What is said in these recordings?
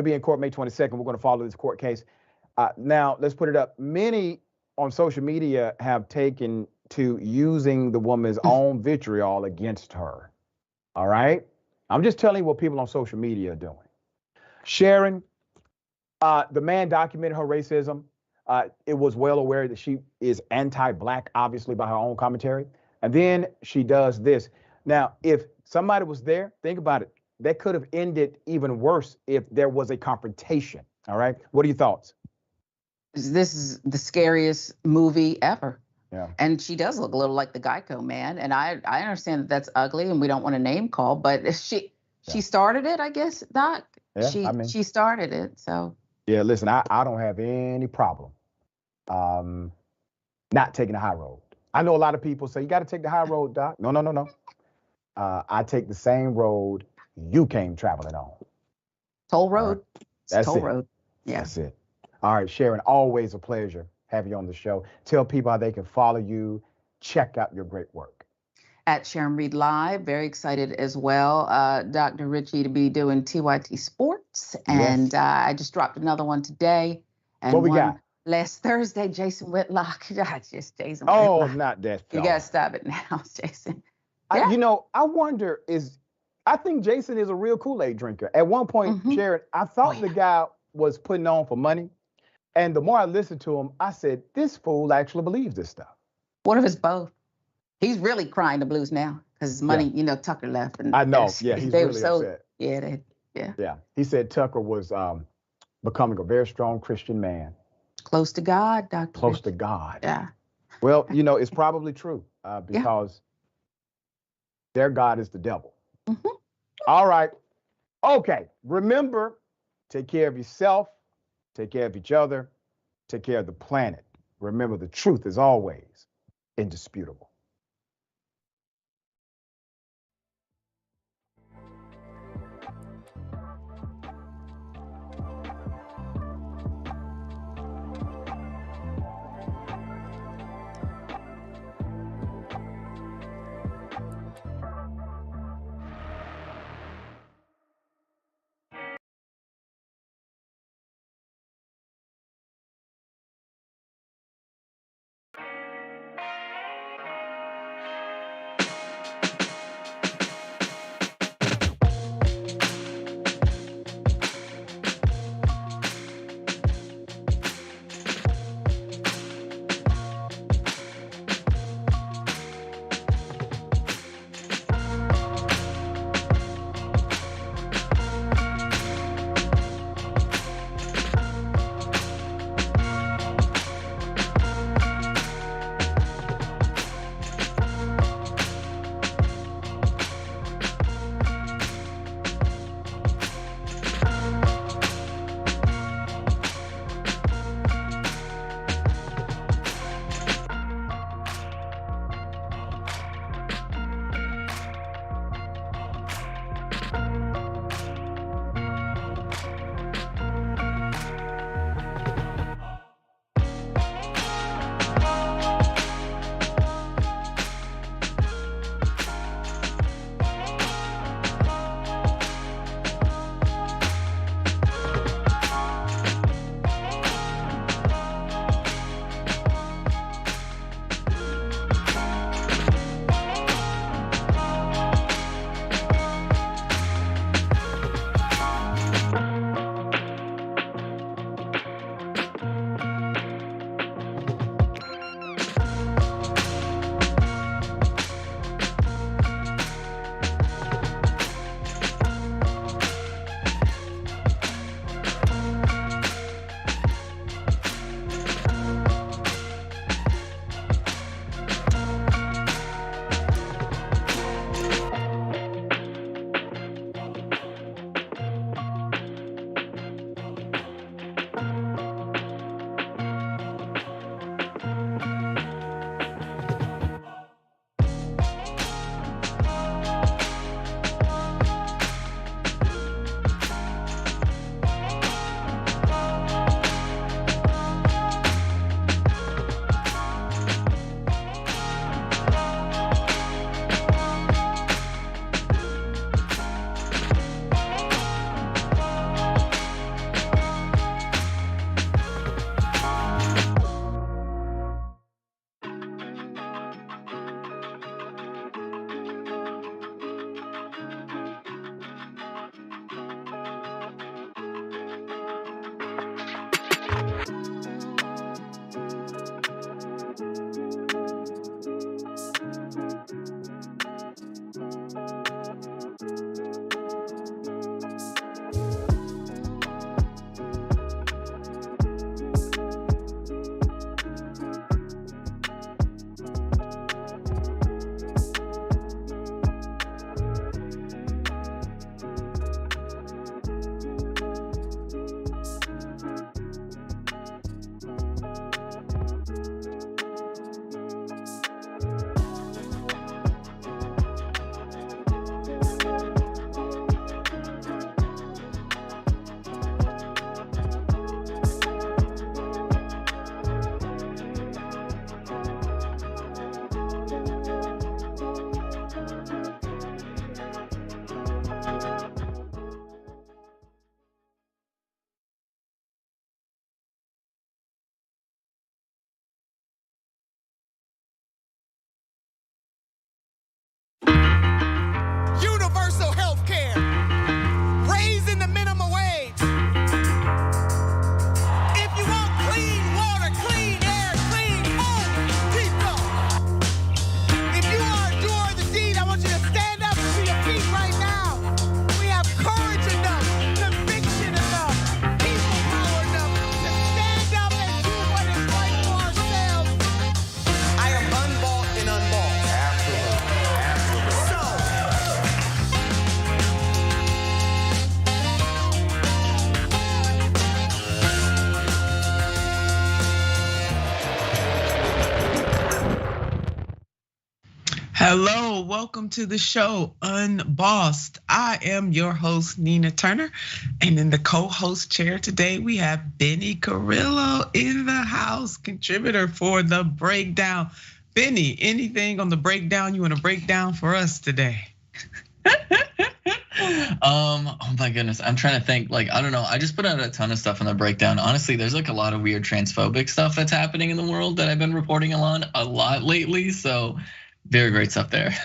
be in court May 22nd. We're going to follow this court case. Now, let's put it up. Many on social media have taken to using the woman's own vitriol against her. All right? I'm just telling you what people on social media are doing. Sharon, the man documented her racism. It was well aware that she is anti-black, obviously, by her own commentary. And then she does this. Now, if somebody was there, think about it. That could have ended even worse if there was a confrontation. All right. What are your thoughts? This is the scariest movie ever. Yeah. And she does look a little like the Geico man. And I understand that that's ugly and we don't want to name call, but she started it, I guess, Doc. Yeah, she started it. So. Yeah, listen, I don't have any problem not taking the high road. I know a lot of people say, you got to take the high road, Doc. No. I take the same road you came traveling on. Toll road. Right. That's toll it. road. Yeah. That's it. All right, Sharon, always a pleasure having you on the show. Tell people how they can follow you, check out your great work. At Sharon Reed Live, very excited as well. Dr. Richie to be doing TYT Sports. And I just dropped another one today. And what we got? Last Thursday, Jason Whitlock. Just Jason Whitlock. Oh, not that fella. You got to stop it now, Jason. Yeah. I wonder I think Jason is a real Kool-Aid drinker. At one point, Sharon, I thought the guy was putting on for money. And the more I listened to him, I said, this fool actually believes this stuff. What if it's both? He's really crying the blues now because his money, Tucker left. And I know. Yeah, he's really upset. Yeah. He said Tucker was becoming a very strong Christian man. Close to God, Dr. Close to God. Yeah. Well, it's probably true because their God is the devil. All right. Okay. Remember, take care of yourself, take care of each other, take care of the planet. Remember, the truth is always indisputable. Hello, welcome to the show, Unbossed. I am your host, Nina Turner, and in the co-host chair today, we have Bennie Carollo in the house, contributor for The Breakdown. Bennie, anything on The Breakdown you want to break down for us today? Oh my goodness, I'm trying to think. Like, I don't know. I just put out a ton of stuff on The Breakdown. Honestly, there's like a lot of weird transphobic stuff that's happening in the world that I've been reporting on a lot lately. So very great stuff there.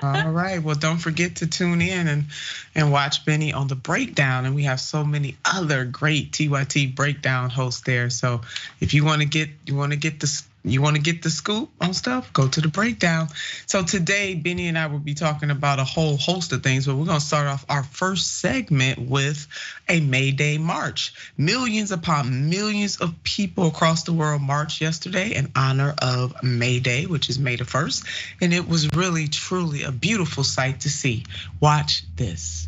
All right, well, don't forget to tune in and watch Bennie on The Breakdown. And we have so many other great TYT Breakdown hosts there. So if you want to get the scoop on stuff, go to The Breakdown. So today, Bennie and I will be talking about a whole host of things, but we're gonna start off our first segment with a May Day march. Millions upon millions of people across the world marched yesterday in honor of May Day, which is May the 1st. And it was really, truly a beautiful sight to see. Watch this.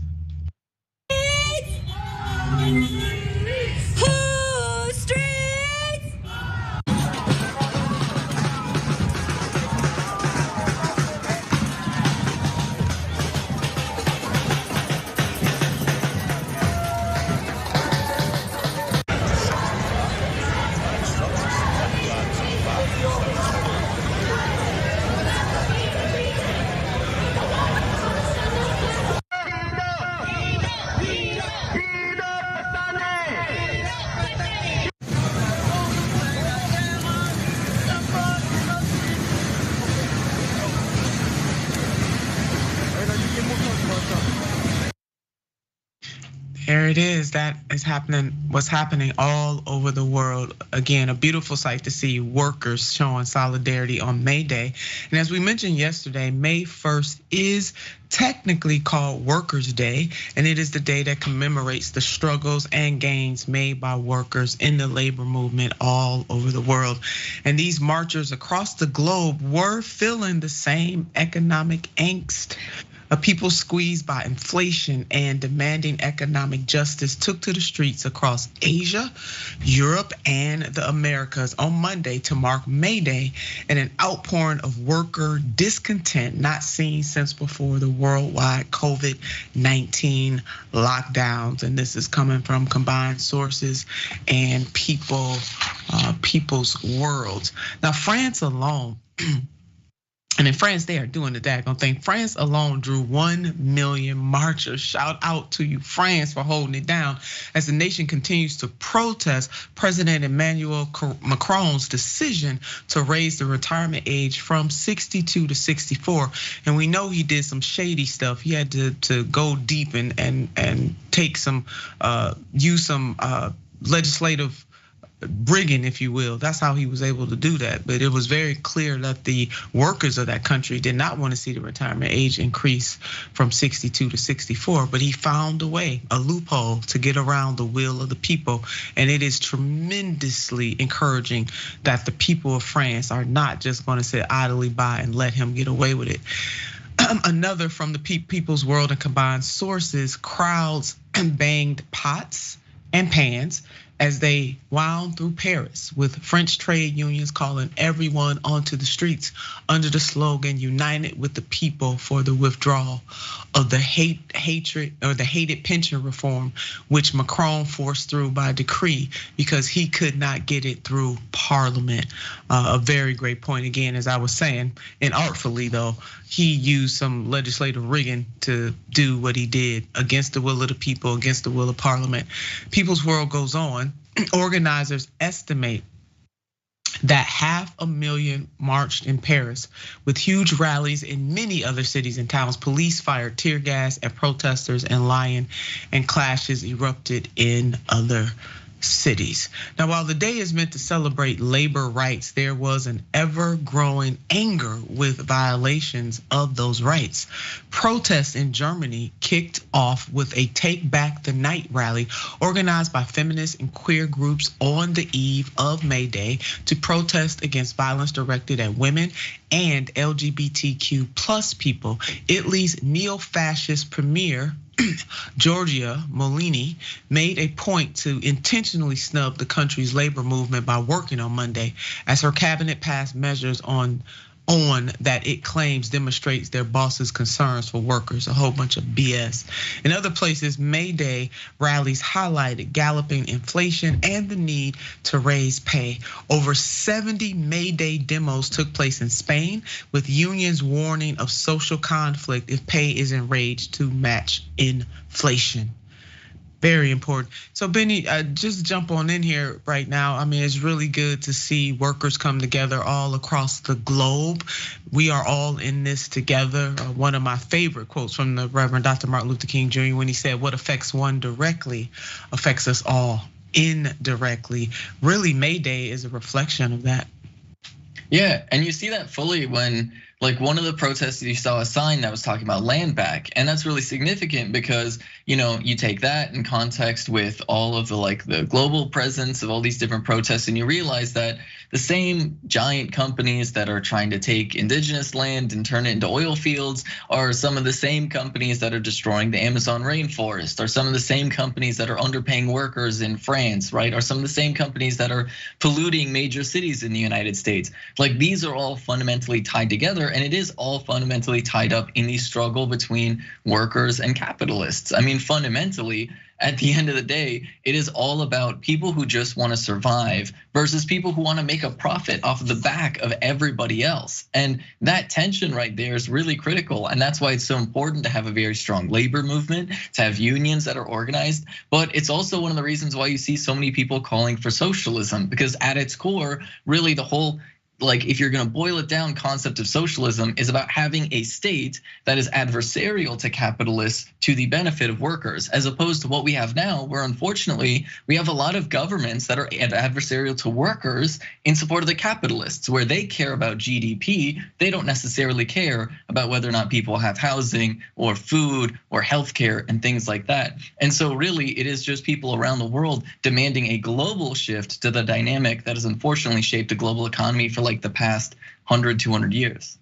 There it is. That is happening. What's happening all over the world. Again, a beautiful sight to see workers showing solidarity on May Day. And as we mentioned yesterday, May 1st is technically called Workers' Day, and it is the day that commemorates the struggles and gains made by workers in the labor movement all over the world. And these marchers across the globe were feeling the same economic angst. A people squeezed by inflation and demanding economic justice took to the streets across Asia, Europe, and the Americas on Monday to mark May Day, and an outpouring of worker discontent not seen since before the worldwide COVID-19 lockdowns. And this is coming from combined sources and people's worlds. Now, France alone. And in France, they are doing the daggone thing. France alone drew 1 million marchers. Shout out to you, France, for holding it down as the nation continues to protest President Emmanuel Macron's decision to raise the retirement age from 62 to 64. And we know he did some shady stuff. He had to go deep and take some, use some legislative brigging, if you will. That's how he was able to do that. But it was very clear that the workers of that country did not want to see the retirement age increase from 62 to 64. But he found a way, a loophole to get around the will of the people. And it is tremendously encouraging that the people of France are not just going to sit idly by and let him get away with it. Another from the people's world and combined sources, crowds banged pots and pans as they wound through Paris, with French trade unions calling everyone onto the streets under the slogan "United with the people for the withdrawal of the hated pension reform," which Macron forced through by decree because he could not get it through Parliament. A very great point again, as I was saying, and artfully though, he used some legislative rigging to do what he did against the will of the people, against the will of Parliament. People's World goes on. Organizers estimate that 500,000 marched in Paris, with huge rallies in many other cities and towns. Police fired tear gas at protesters and lion, and clashes erupted in other cities. Now, while the day is meant to celebrate labor rights, there was an ever-growing anger with violations of those rights. Protests in Germany kicked off with a Take Back the Night rally organized by feminist and queer groups on the eve of May Day to protest against violence directed at women and LGBTQ plus people. Italy's neo-fascist premier, Giorgia Meloni, made a point to intentionally snub the country's labor movement by working on Monday, as her cabinet passed measures on on that it claims demonstrates their boss's concerns for workers, a whole bunch of BS. In other places, May Day rallies highlighted galloping inflation and the need to raise pay. Over 70 May Day demos took place in Spain, with unions warning of social conflict if pay isn't raised to match inflation. Very important. So Benny, just jump on in here right now. I mean, it's really good to see workers come together all across the globe. We are all in this together. One of my favorite quotes from the Reverend Dr. Martin Luther King Jr. when he said, "What affects one directly affects us all indirectly." Really, May Day is a reflection of that. Yeah, and you see that fully when, like, one of the protests, you saw a sign that was talking about land back, and that's really significant because, you take that in context with all of the global presence of all these different protests, and you realize that the same giant companies that are trying to take indigenous land and turn it into oil fields are some of the same companies that are destroying the Amazon rainforest, are some of the same companies that are underpaying workers in France, right? Are some of the same companies that are polluting major cities in the United States. Like, these are all fundamentally tied together, and it is all fundamentally tied up in the struggle between workers and capitalists. I mean, fundamentally, at the end of the day, it is all about people who just want to survive versus people who want to make a profit off of the back of everybody else. And that tension right there is really critical. And that's why it's so important to have a very strong labor movement, to have unions that are organized. But it's also one of the reasons why you see so many people calling for socialism, because at its core, really the whole, if you're gonna boil it down, concept of socialism is about having a state that is adversarial to capitalists to the benefit of workers, as opposed to what we have now, where unfortunately we have a lot of governments that are adversarial to workers in support of the capitalists, where they care about GDP, they don't necessarily care about whether or not people have housing or food or healthcare and things like that. And so really it is just people around the world demanding a global shift to the dynamic that has unfortunately shaped the global economy for the past 100, 200 years.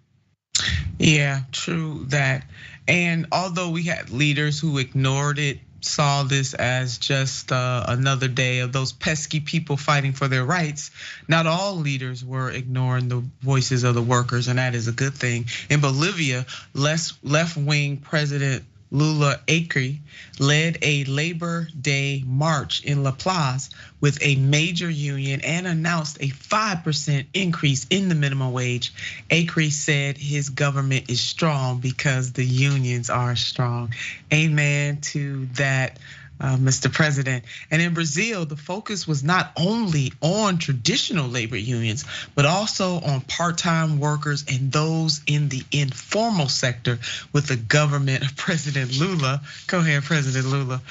Yeah, true that. And although we had leaders who ignored it, saw this as just another day of those pesky people fighting for their rights, not all leaders were ignoring the voices of the workers, and that is a good thing. In Bolivia, left-wing President Lula Acri led a Labor Day march in La Paz with a major union and announced a 5% increase in the minimum wage. Acri said his government is strong because the unions are strong. Amen to that, Mr. President. And in Brazil, the focus was not only on traditional labor unions, but also on part-time workers and those in the informal sector, with the government of President Lula, go ahead, President Lula,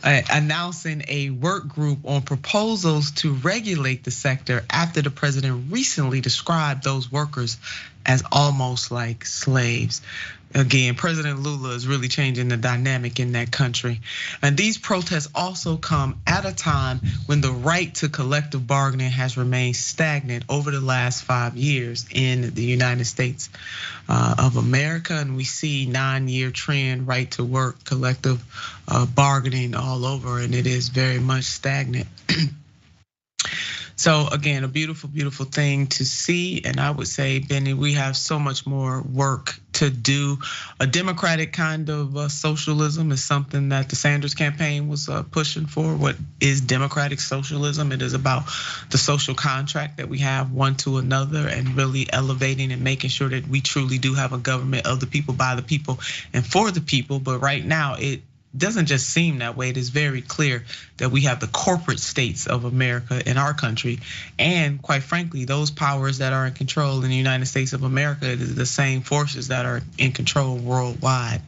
announcing a work group on proposals to regulate the sector after the president recently described those workers as almost like slaves. Again, President Lula is really changing the dynamic in that country. And these protests also come at a time when the right to collective bargaining has remained stagnant over the last 5 years in the United States of America. And we see 9-year trend right to work collective bargaining all over, and it is very much stagnant. So again, a beautiful, beautiful thing to see. And I would say, Benny, we have so much more work to do. A democratic kind of socialism is something that the Sanders campaign was pushing for. What is democratic socialism? It is about the social contract that we have one to another, and really elevating and making sure that we truly do have a government of the people, by the people, and for the people. But right now, it doesn't just seem that way. It is very clear that we have the corporate states of America in our country, and quite frankly, those powers that are in control in the United States of America is the same forces that are in control worldwide.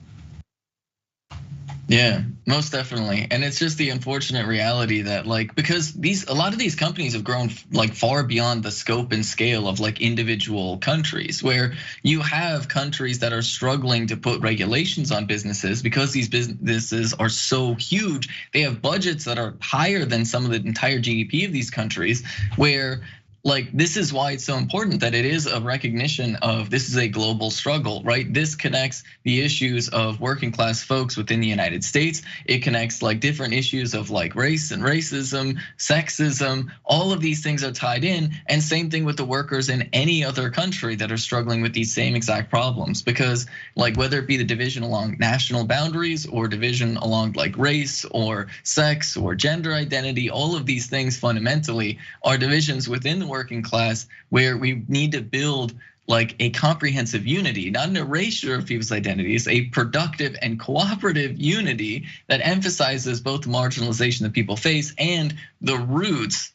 Yeah, most definitely. And it's just the unfortunate reality that, because a lot of these companies have grown far beyond the scope and scale of individual countries, where you have countries that are struggling to put regulations on businesses because these businesses are so huge. They have budgets that are higher than some of the entire GDP of these countries, where like, this is why it's so important that it is a recognition of this is a global struggle, right? This connects the issues of working class folks within the United States. It connects like different issues of like race and racism, sexism, all of these things are tied in. And same thing with the workers in any other country that are struggling with these same exact problems. Because like whether it be the division along national boundaries or division along like race or sex or gender identity, all of these things fundamentally are divisions within the working class where we need to build like a comprehensive unity, not an erasure of people's identities, a productive and cooperative unity that emphasizes both the marginalization that people face and the roots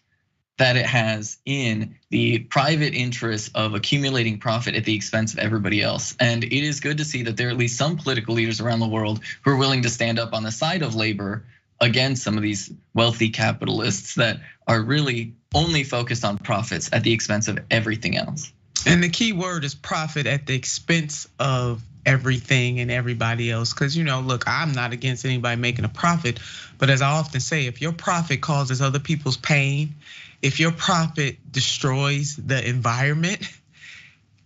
that it has in the private interests of accumulating profit at the expense of everybody else. And it is good to see that there are at least some political leaders around the world who are willing to stand up on the side of labor against some of these wealthy capitalists that are really only focused on profits at the expense of everything else. And the key word is profit at the expense of everything and everybody else. Because look, I'm not against anybody making a profit, but as I often say, if your profit causes other people's pain, if your profit destroys the environment,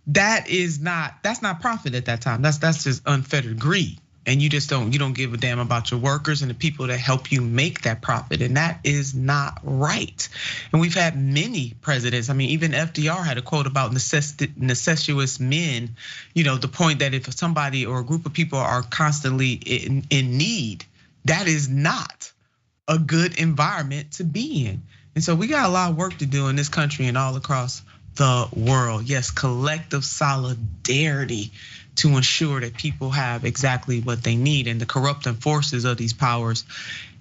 that's not profit at that time. That's just unfettered greed. And you don't give a damn about your workers and the people that help you make that profit. And that is not right. And we've had many presidents. I mean, even FDR had a quote about necessitous men, the point that if somebody or a group of people are constantly in need, that is not a good environment to be in. And so we got a lot of work to do in this country and all across the world. Yes, collective solidarity to ensure that people have exactly what they need. And the corrupting forces of these powers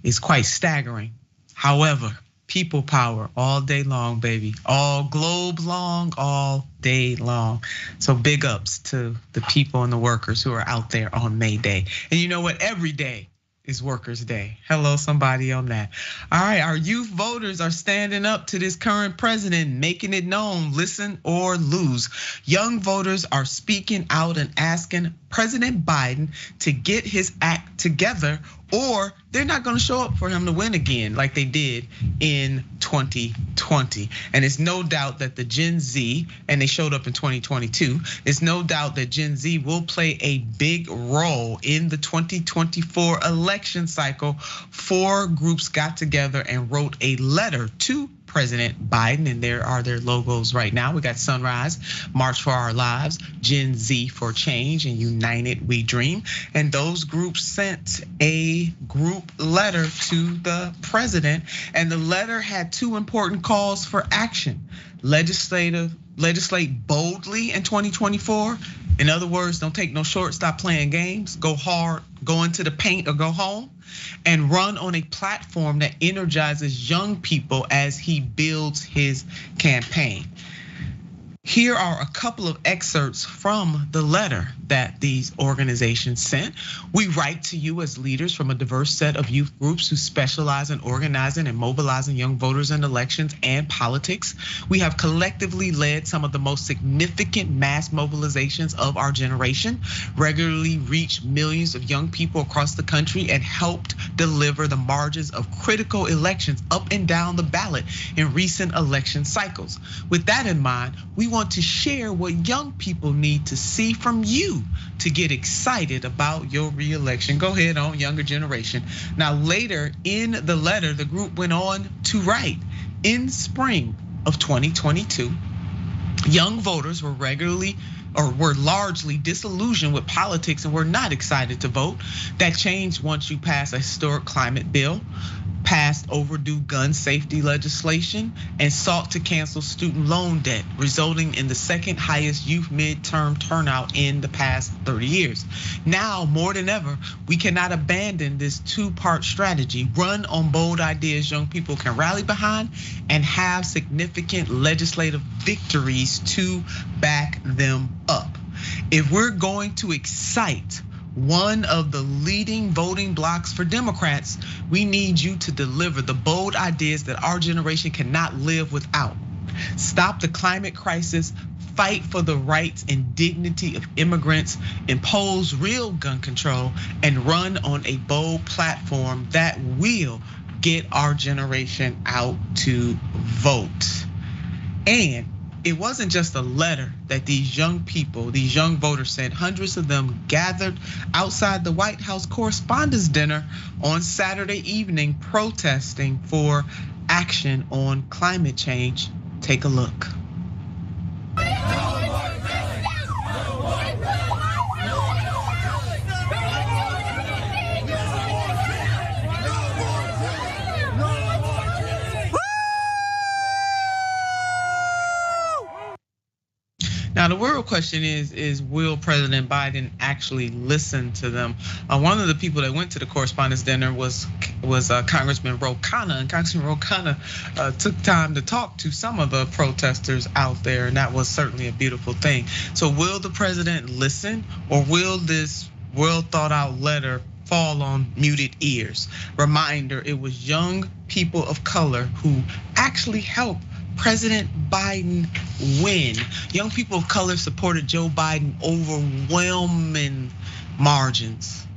is quite staggering. However, people power all day long, baby. All globe long, all day long. So big ups to the people and the workers who are out there on May Day. And you know what? Every day is Workers' Day. Hello, somebody on that. All right, our youth voters are standing up to this current president, making it known, listen or lose. Young voters are speaking out and asking President Biden to get his act together, or they're not gonna show up for him to win again like they did in 2020. And it's no doubt that the Gen Z, and they showed up in 2022, it's no doubt that Gen Z will play a big role in the 2024 election cycle. 4 groups got together and wrote a letter to President Biden, and there are their logos right now. We got Sunrise, March for Our Lives, Gen Z for Change, and United We Dream. And those groups sent a group letter to the president, and the letter had 2 important calls for action. Legislate boldly in 2024. In other words, don't take no short, stop playing games, go hard, go into the paint or go home, and run on a platform that energizes young people as he builds his campaign. Here are a couple of excerpts from the letter that these organizations sent. We write to you as leaders from a diverse set of youth groups who specialize in organizing and mobilizing young voters in elections and politics. We have collectively led some of the most significant mass mobilizations of our generation, regularly reached millions of young people across the country, and helped deliver the margins of critical elections up and down the ballot in recent election cycles. With that in mind, we want to share what young people need to see from you to get excited about your re-election. Go ahead on, younger generation. Now, later in the letter, the group went on to write, in spring of 2022, young voters were largely disillusioned with politics and were not excited to vote. That changed once you pass a historic climate bill, passed overdue gun safety legislation, and sought to cancel student loan debt, resulting in the second highest youth midterm turnout in the past 30 years. Now, more than ever, we cannot abandon this 2-part strategy. Run on bold ideas young people can rally behind, and have significant legislative victories to back them up. If we're going to excite one of the leading voting blocs for Democrats, we need you to deliver the bold ideas that our generation cannot live without. Stop the climate crisis, fight for the rights and dignity of immigrants, impose real gun control, and run on a bold platform that will get our generation out to vote. And it wasn't just a letter that these young people, these young voters sent. Hundreds of them gathered outside the White House Correspondents' Dinner on Saturday evening protesting for action on climate change. Take a look. Now, the real question is will President Biden actually listen to them? One of the people that went to the Correspondents' Dinner was Congressman Ro Khanna, and Congressman Ro Khanna took time to talk to some of the protesters out there, and that was certainly a beautiful thing. So will the president listen, or will this well thought out letter fall on muted ears? Reminder, it was young people of color who actually helped President Biden win. Young people of color supported Joe Biden overwhelming margins.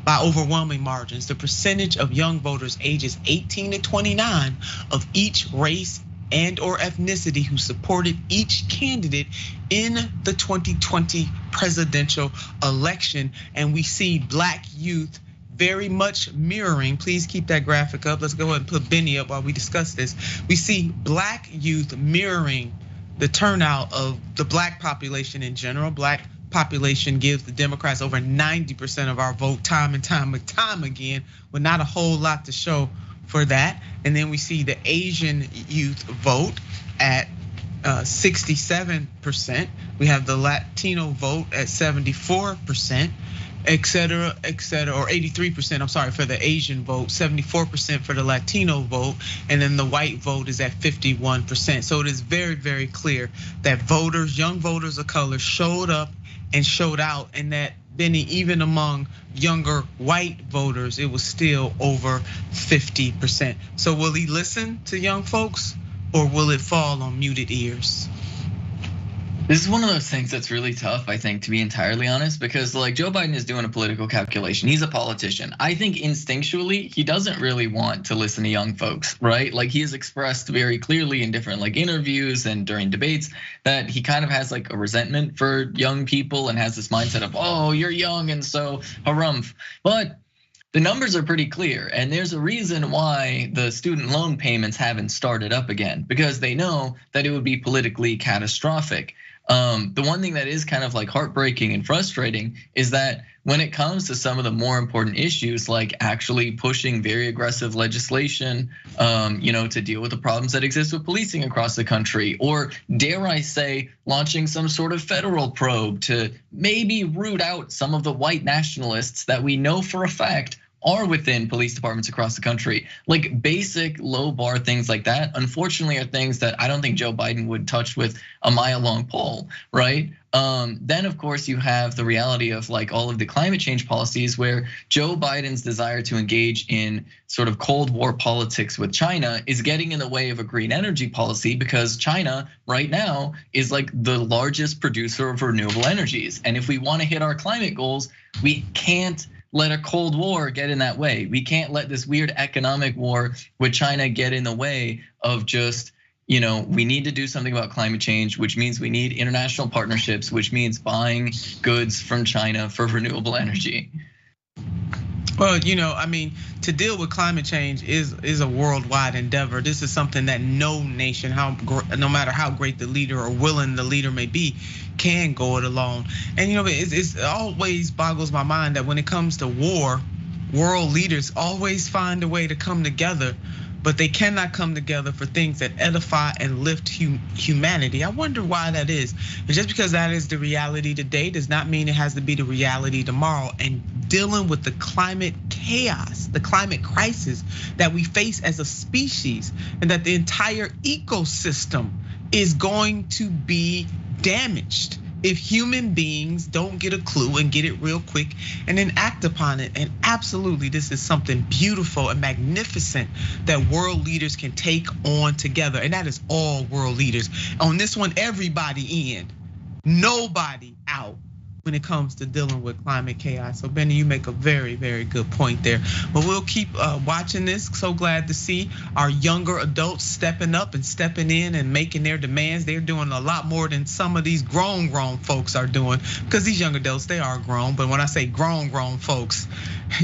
By overwhelming margins, the percentage of young voters ages 18 to 29 of each race and or ethnicity who supported each candidate in the 2020 presidential election. And we see Black youth very much mirroring, please keep that graphic up. Let's go ahead and put Bennie up while we discuss this. We see Black youth mirroring the turnout of the Black population in general. Black population gives the Democrats over 90% of our vote time and time again, with not a whole lot to show for that. And then we see the Asian youth vote at 67%. We have the Latino vote at 74%. Et cetera, or 83%, I'm sorry, for the Asian vote, 74% for the Latino vote, and then the white vote is at 51%. So it is very, very clear that voters, young voters of color showed up and showed out, and that Bennie, even among younger white voters, it was still over 50%. So will he listen to young folks, or will it fall on muted ears? This is one of those things that's really tough, I think, to be entirely honest, because like Joe Biden is doing a political calculation. He's a politician. I think instinctually, he doesn't really want to listen to young folks, right? Like he has expressed very clearly in different like interviews and during debates that he kind of has like a resentment for young people and has this mindset of, oh, you're young and so harumph. But the numbers are pretty clear, and there's a reason why the student loan payments haven't started up again, because they know that it would be politically catastrophic. The one thing that is kind of like heartbreaking and frustrating is that when it comes to some of the more important issues, like actually pushing very aggressive legislation, to deal with the problems that exist with policing across the country, or dare I say, launching some sort of federal probe to maybe root out some of the white nationalists that we know for a fact are within police departments across the country. Like basic low bar things like that, unfortunately, are things that I don't think Joe Biden would touch with a mile-long pole, right? Then of course you have the reality of like all of the climate change policies, where Joe Biden's desire to engage in sort of Cold War politics with China is getting in the way of a green energy policy, because China right now is like the largest producer of renewable energies. And if we want to hit our climate goals, we can't let a Cold War get in that way. We can't let this weird economic war with China get in the way of just, we need to do something about climate change, which means we need international partnerships, which means buying goods from China for renewable energy. Well, to deal with climate change is a worldwide endeavor. This is something that no nation, no matter how great the leader or willing the leader may be, can go it alone. And it always boggles my mind that when it comes to war, world leaders always find a way to come together, but they cannot come together for things that edify and lift humanity. I wonder why that is. And just because that is the reality today does not mean it has to be the reality tomorrow. And dealing with the climate chaos, the climate crisis that we face as a species, and that the entire ecosystem is going to be damaged if human beings don't get a clue and get it real quick and then act upon it. And absolutely, this is something beautiful and magnificent that world leaders can take on together. And that is all world leaders. On this one, everybody in, nobody out. when it comes to dealing with climate chaos. So Benny, you make a very, very good point there. But we'll keep watching this. So glad to see our younger adults stepping up and stepping in and making their demands. They're doing a lot more than some of these grown folks are doing, because these young adults, they are grown. But when I say grown folks,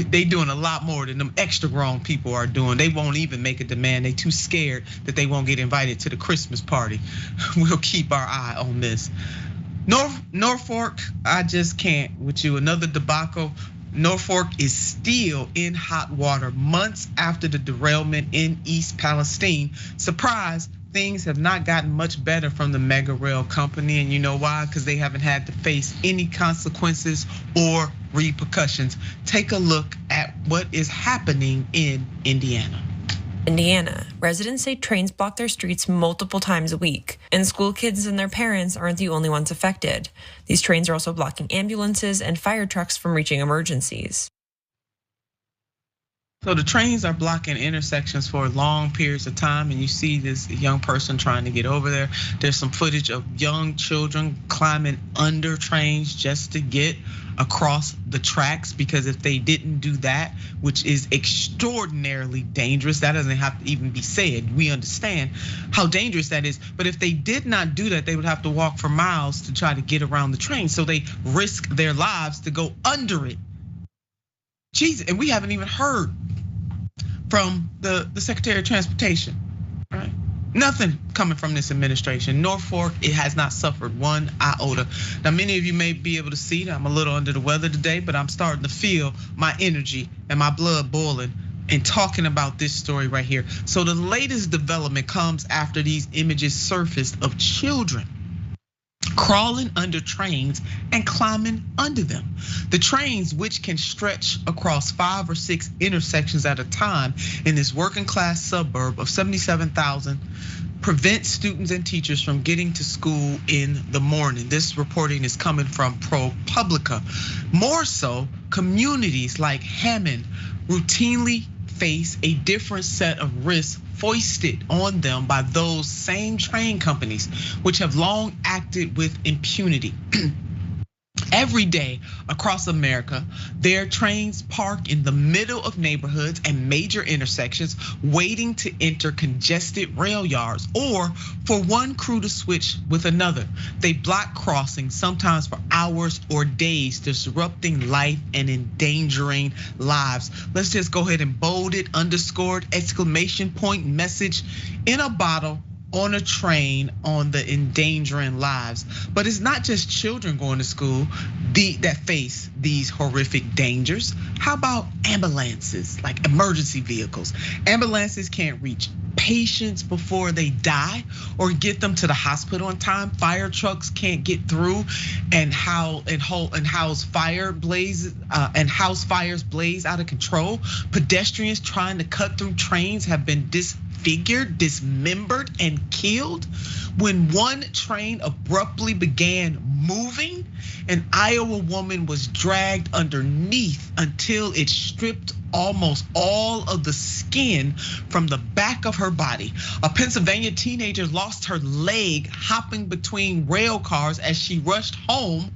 they doing a lot more than them extra grown people are doing. They won't even make a demand. They too scared that they won't get invited to the Christmas party. We'll keep our eye on this. Norfolk, I just can't with you. Another debacle. Norfolk is still in hot water months after the derailment in East Palestine. Surprise, things have not gotten much better from the mega rail company. And you know why? Because they haven't had to face any consequences or repercussions. Take a look at what is happening in Indiana. Indiana, residents say trains block their streets multiple times a week, and school kids and their parents aren't the only ones affected. These trains are also blocking ambulances and fire trucks from reaching emergencies. So the trains are blocking intersections for long periods of time, and you see this young person trying to get over there. There's some footage of young children climbing under trains just to get across the tracks, because if they didn't do that, which is extraordinarily dangerous, that doesn't have to even be said. We understand how dangerous that is. But if they did not do that, they would have to walk for miles to try to get around the train. So they risk their lives to go under it. Jesus, and we haven't even heard from the Secretary of Transportation, right? Nothing coming from this administration. Norfolk, it has not suffered one iota. Now, many of you may be able to see that I'm a little under the weather today, but I'm starting to feel my energy and my blood boiling and talking about this story right here. So the latest development comes after these images surfaced of children crawling under trains and climbing under them. The trains, which can stretch across 5 or 6 intersections at a time in this working class suburb of 77,000, prevent students and teachers from getting to school in the morning. This reporting is coming from ProPublica. More so, communities like Hammond routinely face a different set of risks foisted on them by those same train companies, which have long acted with impunity. Every day across America, there are trains parked in the middle of neighborhoods and major intersections, waiting to enter congested rail yards or for one crew to switch with another. They block crossings, sometimes for hours or days, disrupting life and endangering lives. Let's just go ahead and bold it, underscored, exclamation point message in a bottle on a train on the endangering lives. But it's not just children going to school that face these horrific dangers. How about ambulances, like emergency vehicles? Ambulances can't reach patients before they die or get them to the hospital in time. Fire trucks can't get through and house fires blaze out of control. Pedestrians trying to cut through trains have been disfigured, dismembered, and killed. When one train abruptly began moving, an Iowa woman was dragged underneath until it stripped almost all of the skin from the back of her body. A Pennsylvania teenager lost her leg hopping between rail cars as she rushed home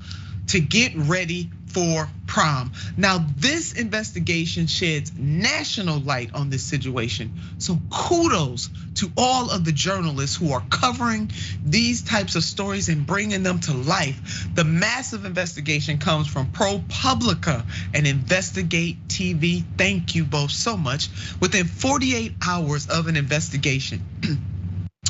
to get ready for prom. Now, this investigation sheds national light on this situation. So kudos to all of the journalists who are covering these types of stories and bringing them to life. The massive investigation comes from ProPublica and Investigate TV. Thank you both so much. Within 48 hours of an investigation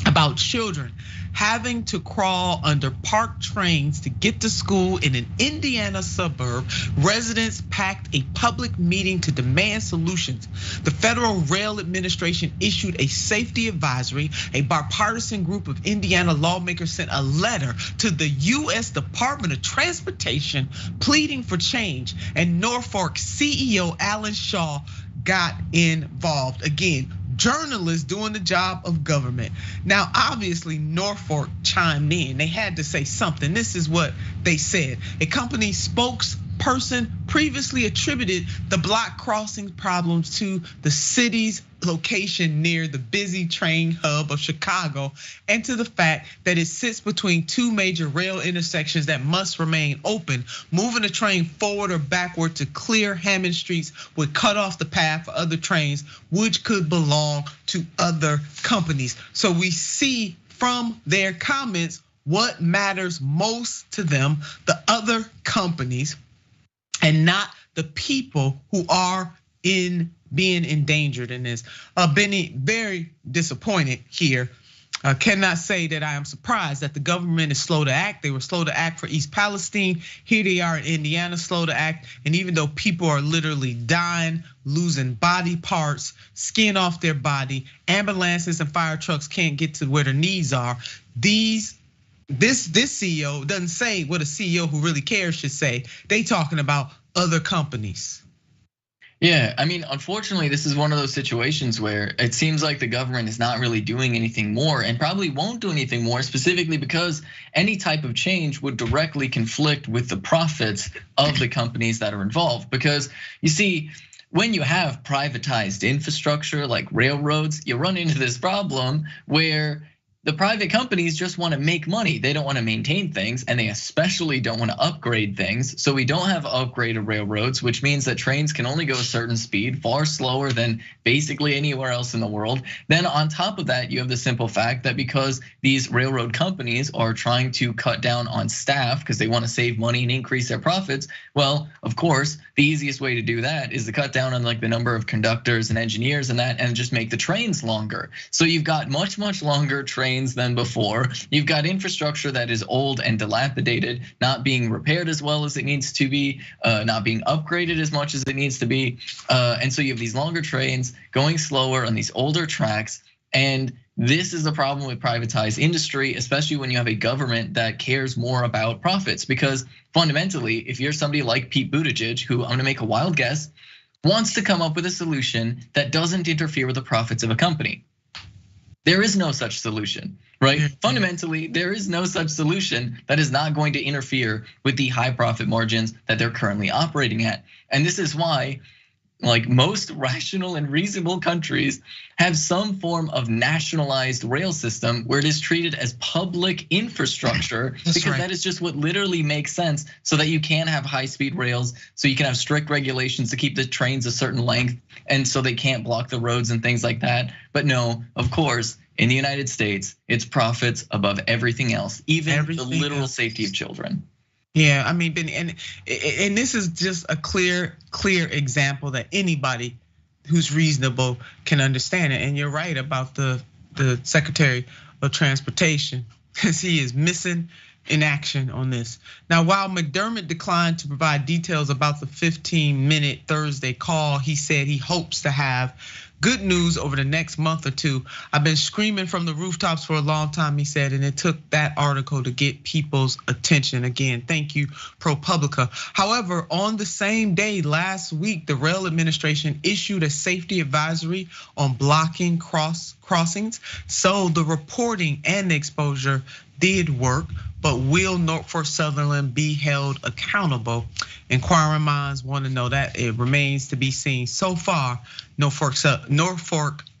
about children having to crawl under parked trains to get to school in an Indiana suburb, residents packed a public meeting to demand solutions. The Federal Rail Administration issued a safety advisory. A bipartisan group of Indiana lawmakers sent a letter to the US Department of Transportation pleading for change, and Norfolk CEO Alan Shaw got involved. Again, journalists doing the job of government. Now, obviously, Norfolk chimed in. They had to say something. This is what they said. A company spokesperson person previously attributed the block crossing problems to the city's location near the busy train hub of Chicago and to the fact that it sits between two major rail intersections that must remain open. Moving the train forward or backward to clear Hammond streets would cut off the path for other trains, which could belong to other companies. So we see from their comments what matters most to them, the other companies, and not the people who are being endangered in this. Bennie, very disappointed here. Cannot say that I am surprised that the government is slow to act. They were slow to act for East Palestine. Here they are in Indiana, slow to act. And even though people are literally dying, losing body parts, skin off their body, ambulances and fire trucks can't get to where their needs are. This CEO doesn't say what a CEO who really cares should say. They talking about other companies. Yeah, I mean, unfortunately, this is one of those situations where it seems like the government is not really doing anything more and probably won't do anything more, specifically because any type of change would directly conflict with the profits of the companies that are involved. Because you see, when you have privatized infrastructure like railroads, you run into this problem where the private companies just want to make money. They don't want to maintain things, and they especially don't want to upgrade things. So we don't have upgraded railroads, which means that trains can only go a certain speed, far slower than basically anywhere else in the world. Then on top of that, you have the simple fact that because these railroad companies are trying to cut down on staff because they want to save money and increase their profits, well, of course, the easiest way to do that is to cut down on like the number of conductors and engineers and that, and just make the trains longer. So you've got much longer trains than before. You've got infrastructure that is old and dilapidated, not being repaired as well as it needs to be, not being upgraded as much as it needs to be. And so you have these longer trains going slower on these older tracks. And this is the problem with privatized industry, especially when you have a government that cares more about profits. Because fundamentally, if you're somebody like Pete Buttigieg, who I'm gonna make a wild guess, wants to come up with a solution that doesn't interfere with the profits of a company. There is no such solution, right? Fundamentally, there is no such solution that is not going to interfere with the high profit margins that they're currently operating at. And this is why, like most rational and reasonable countries, have some form of nationalized rail system where it is treated as public infrastructure, because that is just what literally makes sense, so that you can have high speed rails, so you can have strict regulations to keep the trains a certain length, and so they can't block the roads and things like that. But no, of course, in the United States, it's profits above everything else, even the literal safety of children. Yeah, I mean, Bennie, and this is just a clear example that anybody who's reasonable can understand it. And you're right about the Secretary of Transportation, because he is missing in action on this. Now, while McDermott declined to provide details about the 15-minute Thursday call, he said he hopes to have good news over the next month or two. I've been screaming from the rooftops for a long time, he said, and it took that article to get people's attention. Again, thank you, ProPublica. However, on the same day last week, the Rail Administration issued a safety advisory on blocking crossings. So the reporting and the exposure did work, but will Norfolk Southern be held accountable? Inquiring minds want to know that. It remains to be seen. So far, Norfolk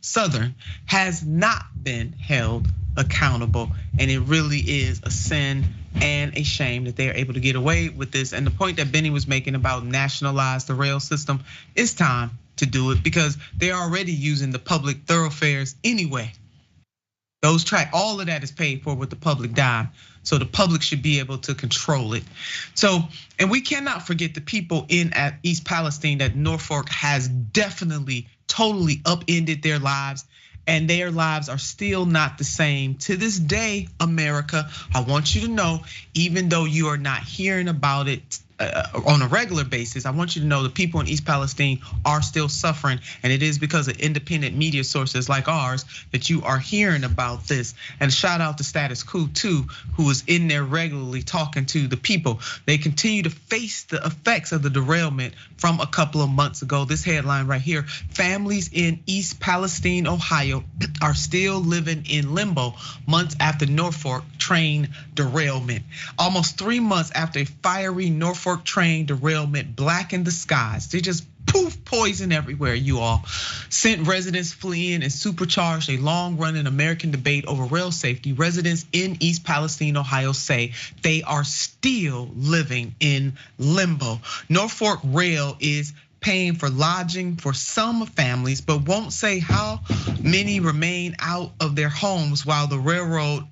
Southern has not been held accountable, and it really is a sin and a shame that they are able to get away with this. And the point that Bennie was making about nationalize the rail system, it's time to do it, because they're already using the public thoroughfares anyway. Those all of that is paid for with the public dime. So the public should be able to control it. So, and we cannot forget the people at East Palestine that Norfolk has definitely, totally upended their lives, and their lives are still not the same. To this day, America, I want you to know, even though you are not hearing about it on a regular basis, I want you to know the people in East Palestine are still suffering, and it is because of independent media sources like ours that you are hearing about this. And shout out to Status Quo too, who is in there regularly talking to the people. They continue to face the effects of the derailment from a couple of months ago. This headline right here: families in East Palestine, Ohio are still living in limbo months after Norfolk train derailment. Almost 3 months after a fiery Norfolk Norfolk train derailment blackened the skies. They just poof, poison everywhere, you all. Sent residents fleeing and supercharged a long-running American debate over rail safety. Residents in East Palestine, Ohio say they are still living in limbo. Norfolk Rail is paying for lodging for some families, but won't say how many remain out of their homes while the railroad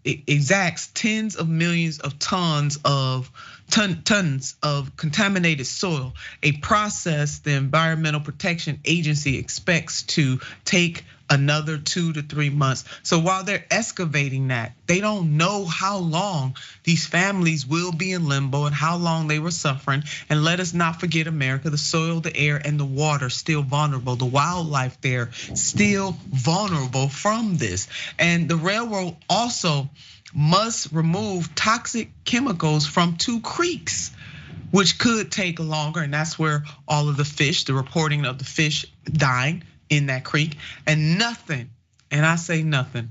exacts tens of millions of tons of contaminated soil, a process the Environmental Protection Agency expects to take another 2 to 3 months. So while they're excavating that, they don't know how long these families will be in limbo and how long they were suffering. And let us not forget America, the soil, the air, and the water still vulnerable. The wildlife there still vulnerable from this. And the railroad also must remove toxic chemicals from 2 creeks, which could take longer. And that's where all of the fish, the reporting of the fish dying in that creek, and nothing, and I say nothing,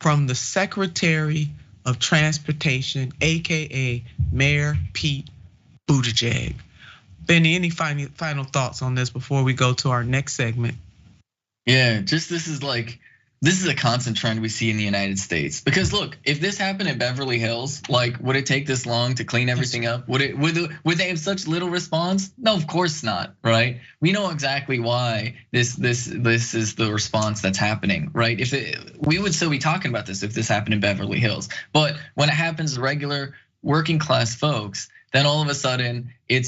from the Secretary of Transportation, AKA Mayor Pete Buttigieg. Benny, any final thoughts on this before we go to our next segment? Yeah, just this is a constant trend we see in the United States. Because look, if this happened in Beverly Hills, like, would it take this long to clean everything up? Would they have such little response? No, of course not, right? We know exactly why this is the response that's happening, right? We would still be talking about this if this happened in Beverly Hills. But when it happens to regular working class folks, then all of a sudden it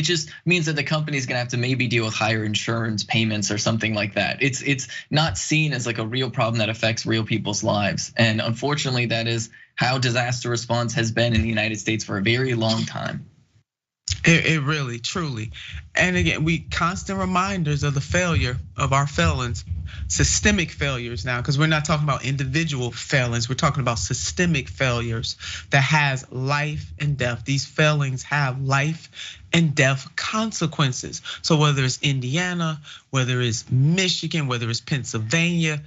just means that the company's gonna have to maybe deal with higher insurance payments or something like that. It's not seen as like a real problem that affects real people's lives. And unfortunately, that is how disaster response has been in the United States for a very long time. It really, truly. And again, we constant reminders of the failure of our felons, systemic failures now, because we're not talking about individual felons, we're talking about systemic failures that has life and death. These failings have life and death consequences. So whether it's Indiana, whether it's Michigan, whether it's Pennsylvania,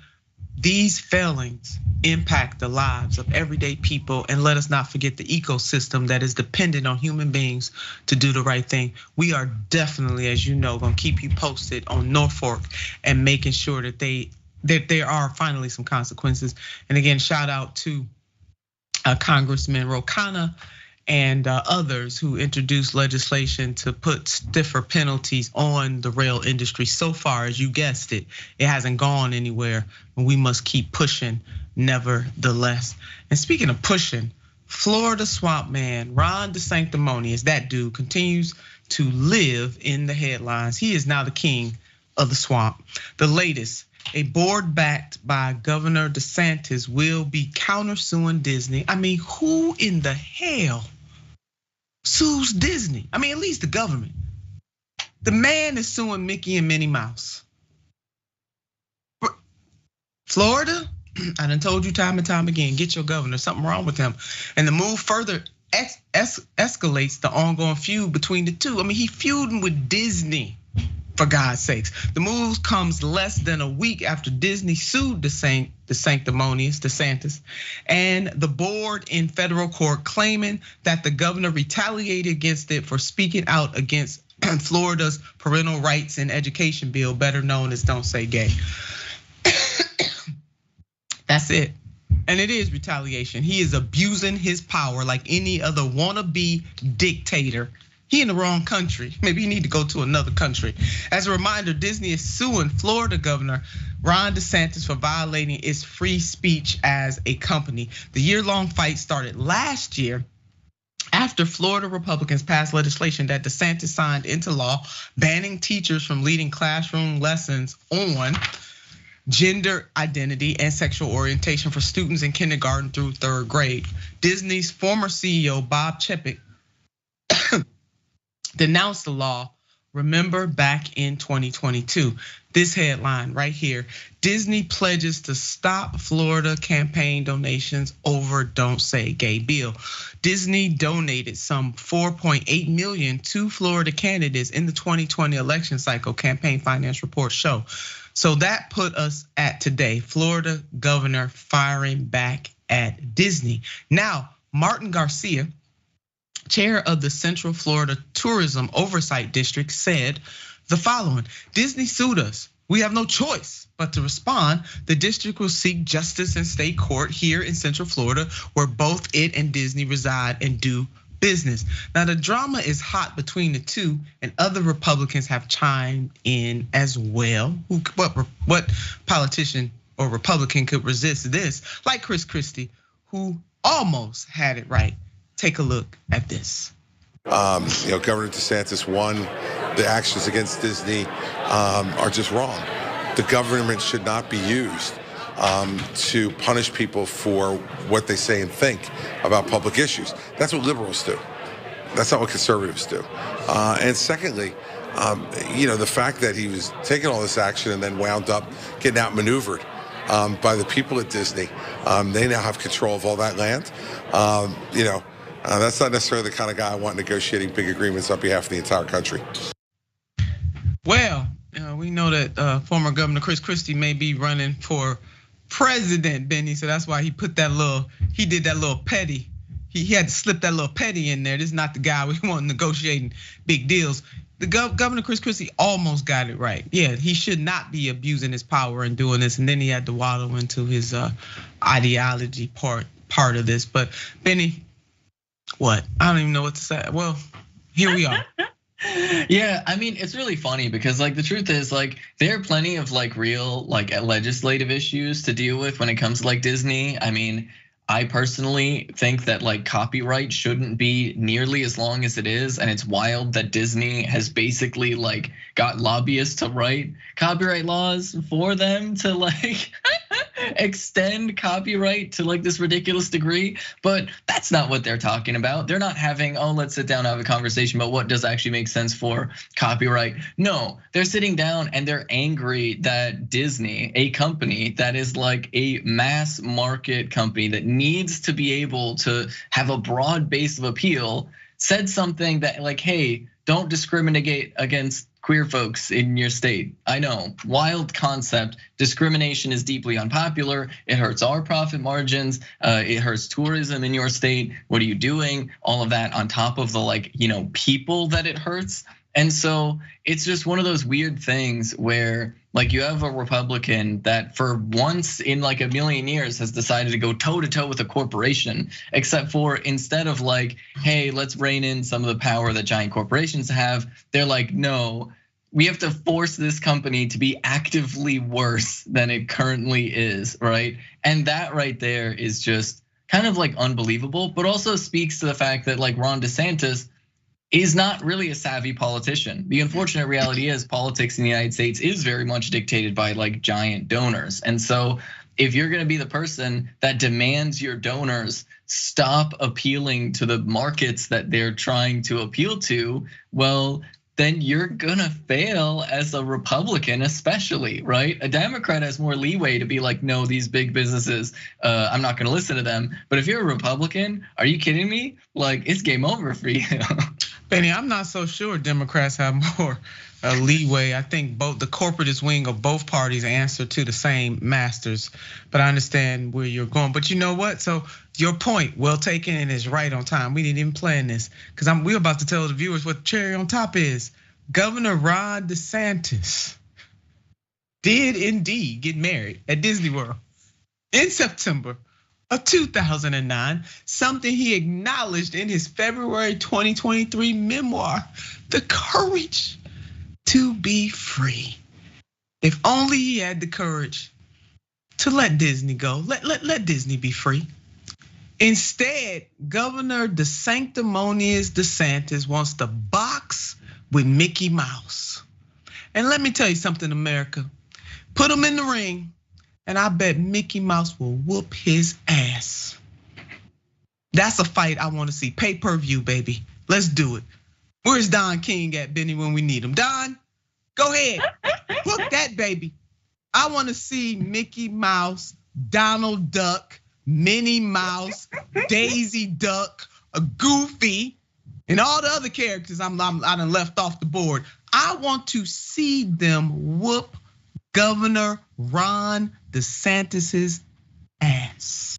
these failings impact the lives of everyday people. And let us not forget the ecosystem that is dependent on human beings to do the right thing. We are definitely, as you know, gonna keep you posted on Norfolk and making sure that there are finally some consequences. And again, shout out to Congressman Ro Khanna and others who introduced legislation to put stiffer penalties on the rail industry. So far, as you guessed it hasn't gone anywhere, and we must keep pushing nevertheless. And speaking of pushing, Florida swamp man Ron DeSantis, that dude, continues to live in the headlines. He is now the king of the swamp. The latest, a board backed by Governor DeSantis will be countersuing Disney. I mean, who in the hell sues Disney? I mean, at least the government. The man is suing Mickey and Minnie Mouse. Florida, I done told you time and time again, get your governor, something wrong with him. And the move further escalates the ongoing feud between the two. I mean, he feuding with Disney, for God's sakes. The move comes less than a week after Disney sued the sanctimonious DeSantis and the board in federal court, claiming that the governor retaliated against it for speaking out against Florida's parental rights and education bill, better known as Don't Say Gay. That's it. And it is retaliation. He is abusing his power like any other wannabe dictator. He in the wrong country. Maybe you need to go to another country. As a reminder, Disney is suing Florida Governor Ron DeSantis for violating its free speech as a company. The year-long fight started last year after Florida Republicans passed legislation that DeSantis signed into law, banning teachers from leading classroom lessons on gender identity and sexual orientation for students in kindergarten through 3rd grade. Disney's former CEO, Bob Chapek, denounced the law, remember, back in 2022. This headline right here, Disney pledges to stop Florida campaign donations over Don't Say Gay bill. Disney donated some 4.8 million to Florida candidates in the 2020 election cycle, campaign finance reports show. So that put us at today, Florida governor firing back at Disney. Now, Martin Garcia, chair of the Central Florida Tourism Oversight District, said the following: Disney sued us. We have no choice but to respond. The district will seek justice in state court here in Central Florida, where both it and Disney reside and do business. Now, the drama is hot between the two, and other Republicans have chimed in as well. What politician or Republican could resist this? Like Chris Christie, who almost had it right. Take a look at this. Governor DeSantis won. The actions against Disney are just wrong. The government should not be used to punish people for what they say and think about public issues. That's what liberals do. That's not what conservatives do. And secondly, the fact that he was taking all this action and then wound up getting outmaneuvered by the people at Disney. They now have control of all that land. That's not necessarily the kind of guy I want negotiating big agreements on behalf of the entire country. Well, we know that former Governor Chris Christie may be running for president, Bennie. So that's why he did that little petty. He had to slip that little petty in there. This is not the guy we want negotiating big deals. The Governor Chris Christie almost got it right. Yeah, he should not be abusing his power and doing this. And then he had to waddle into his ideology part of this. But Bennie, what? I don't even know what to say. Well, here we are. Yeah, I mean, it's really funny because the truth is there are plenty of real legislative issues to deal with when it comes to Disney. I mean, I personally think that copyright shouldn't be nearly as long as it is, and it's wild that Disney has basically got lobbyists to write copyright laws for them to extend copyright to this ridiculous degree. But that's not what they're talking about. They're not having, let's sit down and have a conversation about what does actually make sense for copyright. No, they're sitting down and they're angry that Disney, a company that is a mass market company that needs to be able to have a broad base of appeal, said something that hey, don't discriminate against queer folks in your state. I know, wild concept. Discrimination is deeply unpopular. It hurts our profit margins. It hurts tourism in your state. What are you doing? All of that on top of the people that it hurts. And so it's just one of those weird things where you have a Republican that for once in a million years has decided to go toe to toe with a corporation, except for instead of hey, let's rein in some of the power that giant corporations have, they're no, we have to force this company to be actively worse than it currently is, right? And that right there is just kind of unbelievable, but also speaks to the fact that Ron DeSantis is not really a savvy politician. The unfortunate reality is politics in the United States is very much dictated by giant donors. And so if you're gonna be the person that demands your donors stop appealing to the markets that they're trying to appeal to, well, then you're gonna fail as a Republican, especially, right? A Democrat has more leeway to be no, these big businesses, I'm not gonna listen to them. But if you're a Republican, are you kidding me? It's game over for you. Bennie, I'm not so sure Democrats have more leeway. I think both the corporatist wing of both parties answer to the same masters, but I understand where you're going. But you know what? So your point, well taken, and is right on time. We didn't even plan this because we're about to tell the viewers what the cherry on top is. Governor Ron DeSantis did indeed get married at Disney World in September of 2009, something he acknowledged in his February 2023 memoir, The Courage to Be Free. If only he had the courage to let Disney go, let Disney be free. Instead, Governor DeSanctimonious DeSantis wants to box with Mickey Mouse. And let me tell you something, America, put him in the ring, and I bet Mickey Mouse will whoop his ass. That's a fight I want to see. Pay-per-view, baby. Let's do it. Where's Don King at, Bennie, when we need him? Don, go ahead. Hook that baby. I want to see Mickey Mouse, Donald Duck, Minnie Mouse, Daisy Duck, a Goofy, and all the other characters I done left off the board. I want to see them whoop Governor Ron DeSantis's ass.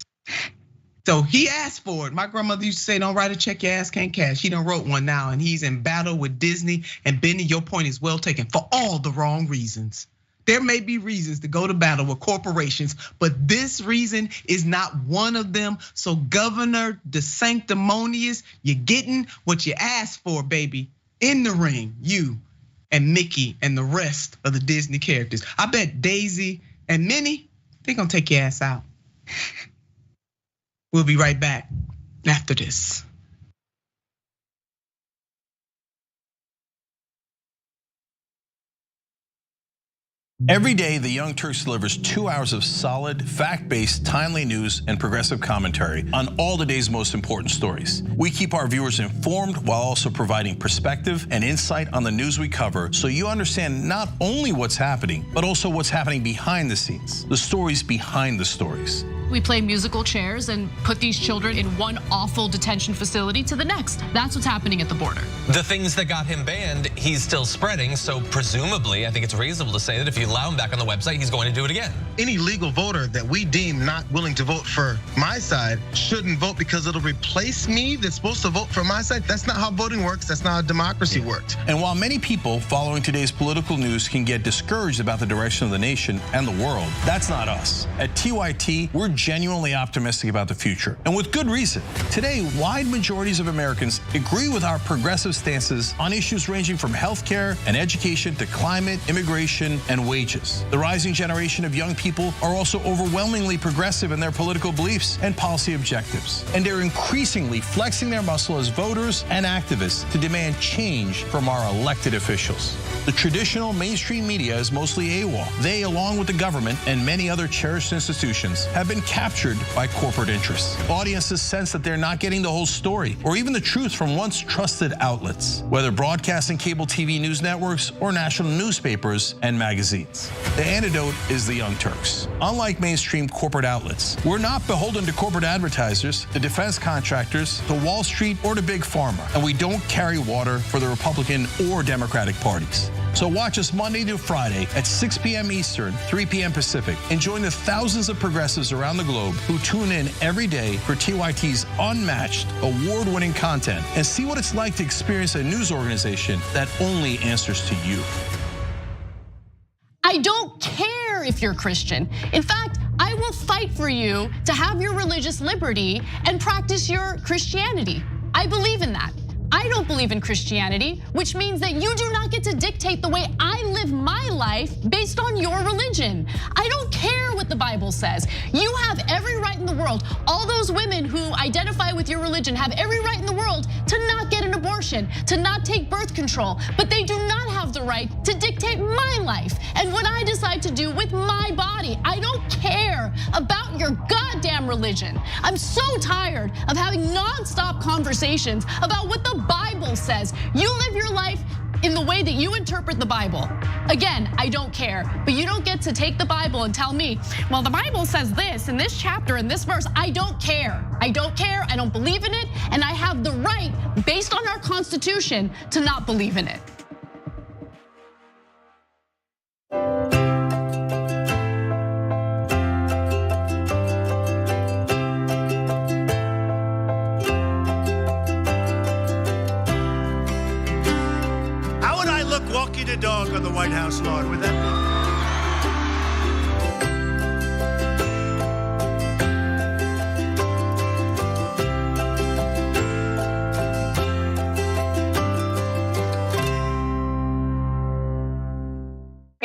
So he asked for it. My grandmother used to say, don't write a check your ass can't cash. She done wrote one now, and he's in battle with Disney. And Bennie, your point is well taken for all the wrong reasons. There may be reasons to go to battle with corporations, but this reason is not one of them. So Governor DeSanctimonious, you're getting what you asked for, baby. In the ring, you and Mickey and the rest of the Disney characters. I bet Daisy and Minnie, they're gonna take your ass out. We'll be right back after this. Every day, the Young Turks delivers 2 hours of solid, fact-based, timely news and progressive commentary on all the day's most important stories. We keep our viewers informed while also providing perspective and insight on the news we cover, so you understand not only what's happening, but also what's happening behind the scenes, the stories behind the stories. We play musical chairs and put these children in one awful detention facility to the next. That's what's happening at the border. The things that got him banned, he's still spreading. So presumably, I think it's reasonable to say that if you allow him back on the website, he's going to do it again. Any legal voter that we deem not willing to vote for my side shouldn't vote because it'll replace me that's supposed to vote for my side. That's not how voting works. That's not how democracy works. And while many people following today's political news can get discouraged about the direction of the nation and the world, that's not us. At TYT, we're genuinely optimistic about the future, and with good reason. Today, wide majorities of Americans agree with our progressive stances on issues ranging from healthcare and education to climate, immigration, and wages. The rising generation of young people are also overwhelmingly progressive in their political beliefs and policy objectives, and they're increasingly flexing their muscle as voters and activists to demand change from our elected officials. The traditional mainstream media is mostly AWOL. They, along with the government and many other cherished institutions, have been captured by corporate interests. Audiences sense that they're not getting the whole story or even the truth from once trusted outlets, whether broadcast and cable TV news networks or national newspapers and magazines. The antidote is the Young Turks. Unlike mainstream corporate outlets, we're not beholden to corporate advertisers, the defense contractors, the Wall Street, or the big pharma, and we don't carry water for the Republican or Democratic parties. So watch us Monday to Friday at 6 p.m. Eastern, 3 p.m. Pacific, and join the thousands of progressives around the globe who tune in every day for TYT's unmatched, award-winning content and see what it's like to experience a news organization that only answers to you. I don't care if you're Christian. In fact, I will fight for you to have your religious liberty and practice your Christianity. I believe in that. I don't believe in Christianity, which means that you do not get to dictate the way I live my life based on your religion. I don't care what the Bible says. You have every right in the world. All those women who identify with your religion have every right in the world to not get an abortion, to not take birth control, but they do not have the right to dictate my life and what I decide to do with my body. I don't care about your goddamn religion. I'm so tired of having nonstop conversations about what the Bible says. You live your life in the way that you interpret the Bible. Again, I don't care, but you don't get to take the Bible and tell me, well, the Bible says this in this chapter, in this verse. I don't care. I don't care, I don't believe in it, and I have the right, based on our Constitution, to not believe in it. Walking the dog on the White House lawn, would that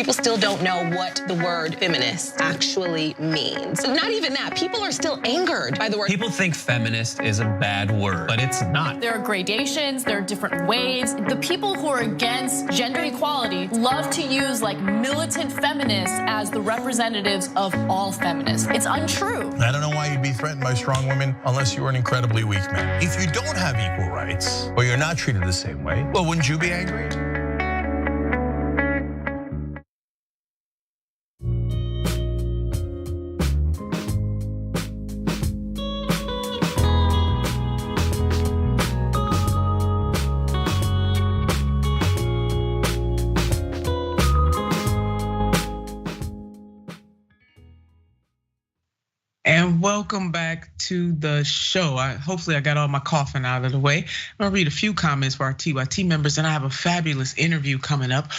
People still don't know what the word feminist actually means. Not even that, people are still angered by the word. People think feminist is a bad word, but it's not. There are gradations, there are different waves. The people who are against gender equality love to use like militant feminists as the representatives of all feminists. It's untrue. I don't know why you'd be threatened by strong women unless you were an incredibly weak man. If you don't have equal rights, or you're not treated the same way, well, wouldn't you be angry? And welcome back to the show. Hopefully I got all my coughing out of the way. I'm gonna read a few comments for our TYT members, and I have a fabulous interview coming up.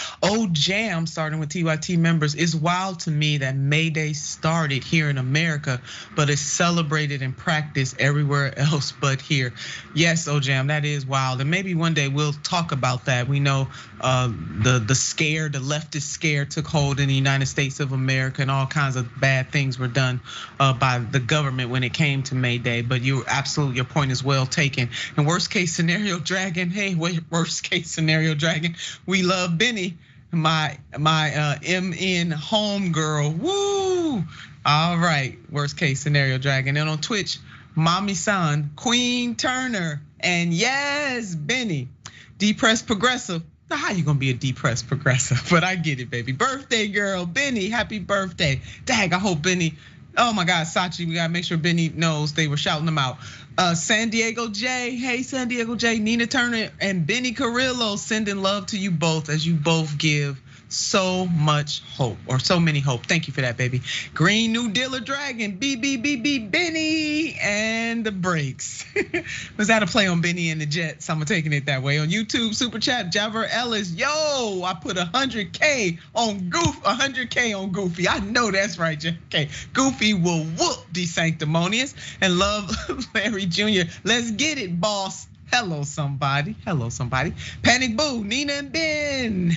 Jam, starting with TYT members, it's wild to me that May Day started here in America, but it's celebrated and practiced everywhere else but here. Yes, Jam, that is wild. And maybe one day we'll talk about that. We know the scare, the leftist scare took hold in the United States of America, and all kinds of bad things were done by the government when it came to May Day. But your point is well taken. And worst case scenario, Dragon, hey, worst case scenario, Dragon, we love Bennie, my MN homegirl, woo. All right, worst case scenario, Dragon. And on Twitch, Mommy Sonn, Queen Turner, and yes, Bennie, depressed progressive. Now, how you gonna be a depressed progressive? But I get it, baby. Birthday girl, Bennie, happy birthday. Dang, I hope Bennie, oh my God, Sachi, we gotta make sure Bennie knows they were shouting them out. San Diego J, hey San Diego J, Nina Turner and Bennie Carollo sending love to you both as you both give so much hope, or so many hope. Thank you for that, baby. Green New Dealer Dragon, BBBB Bennie and the brakes. Was that a play on Bennie and the Jets? I'm taking it that way. On YouTube Super Chat, Javer Ellis, yo, I put 100K on Goofy, 100K on Goofy. I know that's right, JK. Goofy will whoop these sanctimonious. And love Larry Jr. Let's get it, boss. Hello, somebody. Hello, somebody. Panic Boo, Nina and Ben.